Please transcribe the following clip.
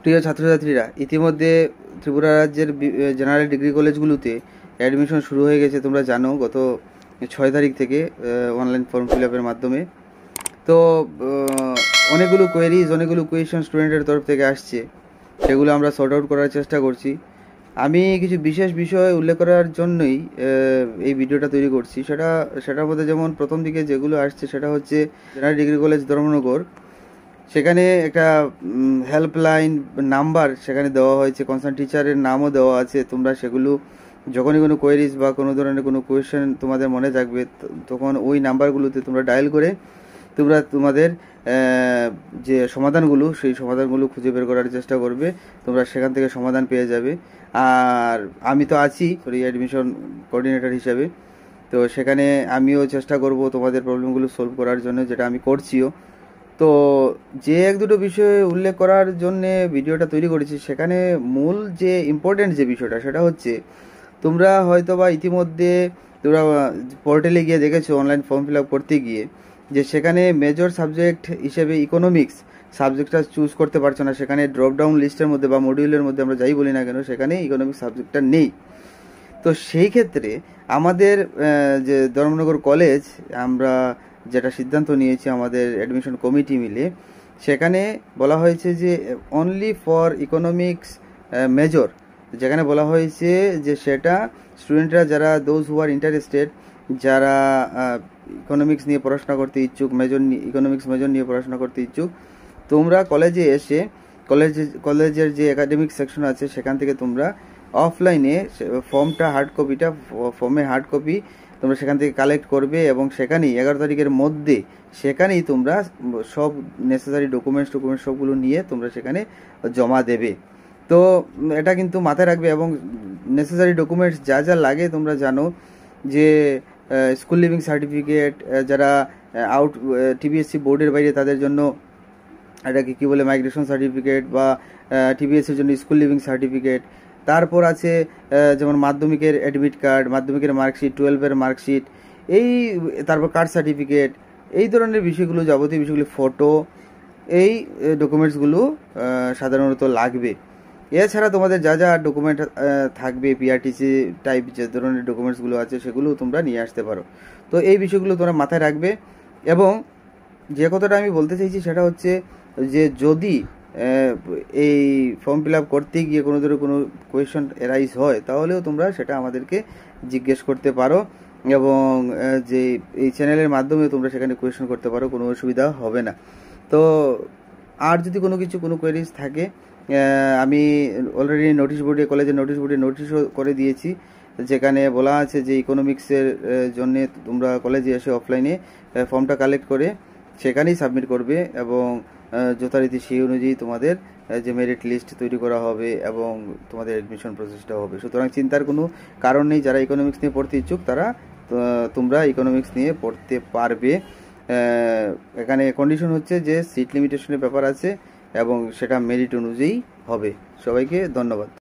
প্রিয় ছাত্রছাত্রীরা, ইতিমধ্যে ত্রিপুরা রাজ্যের জেনারেল ডিগ্রি কলেজগুলোতে অ্যাডমিশন শুরু হয়ে গেছে। তোমরা জানো গত 6 তারিখ থেকে অনলাইন ফর্ম ফিল আপের মাধ্যমে। তো অনেকগুলো কোয়েরিজ, অনেকগুলো কোয়েশন স্টুডেন্টের তরফ থেকে আসছে, সেগুলো আমরা সর্ট আউট করার চেষ্টা করছি। আমি কিছু বিশেষ বিষয় উল্লেখ করার জন্যই এই ভিডিওটা তৈরি করছি। সেটার মধ্যে যেমন প্রথম দিকে যেগুলো আসছে সেটা হচ্ছে জেনারেল ডিগ্রি কলেজ ধর্মনগর, সেখানে একটা হেল্পলাইন নাম্বার সেখানে দেওয়া হয়েছে, কনসার্ন টিচারের নামও দেওয়া আছে। তোমরা সেগুলো যখনই কোনো কোয়েরিজ বা কোনো ধরনের কোনো কোয়েশ্চেন তোমাদের মনে থাকবে, তখন ওই নাম্বারগুলোতে তোমরা ডায়াল করে তোমরা তোমাদের যে সমাধানগুলো, সেই সমাধানগুলো খুঁজে বের করার চেষ্টা করবে। তোমরা সেখান থেকে সমাধান পেয়ে যাবে। আর আমি তো আছি অ্যাডমিশন কোঅর্ডিনেটর হিসাবে, তো সেখানে আমিও চেষ্টা করব তোমাদের প্রবলেমগুলো সলভ করার জন্য, যেটা আমি করছিও। তো যে এক দুটো বিষয় উল্লেখ করার জন্য ভিডিওটা তৈরি করেছি, সেখানে মূল যে ইম্পর্টেন্ট যে বিষয়টা সেটা হচ্ছে, তোমরা হয়তো বা ইতিমধ্যে তোমরা পোর্টালে গিয়ে দেখেছো অনলাইন ফর্ম ফিল আপ করতে গিয়ে যে সেখানে মেজর সাবজেক্ট হিসেবে ইকোনমিক্স সাবজেক্টটা চুজ করতে পারছো না। সেখানে ড্রপ ডাউন লিস্টের মধ্যে বা মডিউলের মধ্যে আমরা যাই বলি না কেন, সেখানে ইকোনমিক্স সাবজেক্টটা নেই। তো সেই ক্ষেত্রে আমাদের যে ধর্মনগর কলেজ, আমরা যেটা সিদ্ধান্ত নিয়েছি আমাদের অ্যাডমিশন কমিটি মিলে, সেখানে বলা হয়েছে যে অনলি ফর ইকোনমিক্স মেজর, যেখানে বলা হয়েছে যে সেটা স্টুডেন্টরা যারা দোজ হু আর ইন্টারেস্টেড, যারা ইকোনমিক্স নিয়ে পড়াশোনা করতে ইচ্ছুক, ইকোনমিক্স মেজর নিয়ে পড়াশোনা করতে ইচ্ছুক, তোমরা কলেজে এসে কলেজের যে একাডেমিক সেকশন আছে সেখান থেকে তোমরা অফলাইনে ফর্মের হার্ড কপি তোমরা সেখান থেকে কালেক্ট করবে, এবং সেখানেই 11 তারিখের মধ্যে সেখানেই তোমরা সব নেসেসারি ডকুমেন্টস সবগুলো নিয়ে তোমরা সেখানে জমা দেবে। তো এটা কিন্তু মাথায় রাখবে। এবং নেসেসারি ডকুমেন্টস যা যা লাগে তোমরা জানো যে স্কুল লিভিং সার্টিফিকেট, যারা টিবিএসসি বোর্ডের বাইরে তাদের জন্য এটাকে কী বলে, মাইগ্রেশন সার্টিফিকেট, বা টিবিএসসির জন্য স্কুল লিভিং সার্টিফিকেট। তারপর আছে যেমন মাধ্যমিকের অ্যাডমিট কার্ড, মাধ্যমিকের মার্কশিট, 12-এর মার্কশিট, তারপর কাস্ট সার্টিফিকেট, এই ধরনের বিষয়গুলো, যাবতীয় বিষয়গুলো, ফটো, এই ডকুমেন্টসগুলো সাধারণত লাগবে। এছাড়া তোমাদের যা যা ডকুমেন্ট থাকবে, পিআরটিসি টাইপ যে ধরনের ডকুমেন্টসগুলো আছে, সেগুলো তোমরা নিয়ে আসতে পারো। তো এই বিষয়গুলো তোমরা মাথায় রাখবে। এবং যে কথাটা আমি বলতে চাইছি সেটা হচ্ছে যে যদি এই ফর্ম ফিল আপ করতে গিয়ে কোনো ধরনের কোনো কোয়েশন এরাইজ হয়, তাহলেও তোমরা সেটা আমাদেরকে জিজ্ঞেস করতে পারো, এবং যে এই চ্যানেলের মাধ্যমে তোমরা সেখানে কোয়েশন করতে পারো, কোনো অসুবিধা হবে না। তো আর যদি কোনো কোয়েরিজ থাকে, আমি অলরেডি কলেজের নোটিশ বোর্ডে নোটিশও করে দিয়েছি, যেখানে বলা আছে যে ইকোনমিক্সের জন্য তোমরা কলেজে এসে অফলাইনে ফর্মটা কালেক্ট করে সেখানেই সাবমিট করবে, এবং যথারীতি সেই অনুযায়ী তোমাদের যে মেরিট লিস্ট তৈরি করা হবে এবং তোমাদের অ্যাডমিশন প্রসেসটা হবে। সুতরাং চিন্তার কোনো কারণ নেই। যারা ইকোনমিক্স নিয়ে পড়তে ইচ্ছুক তোমরা ইকোনমিক্স নিয়ে পড়তে পারবে। এখানে কন্ডিশন হচ্ছে যে সিট লিমিটেশনের ব্যাপার আছে, এবং সেটা মেরিট অনুযায়ী হবে। সবাইকে ধন্যবাদ।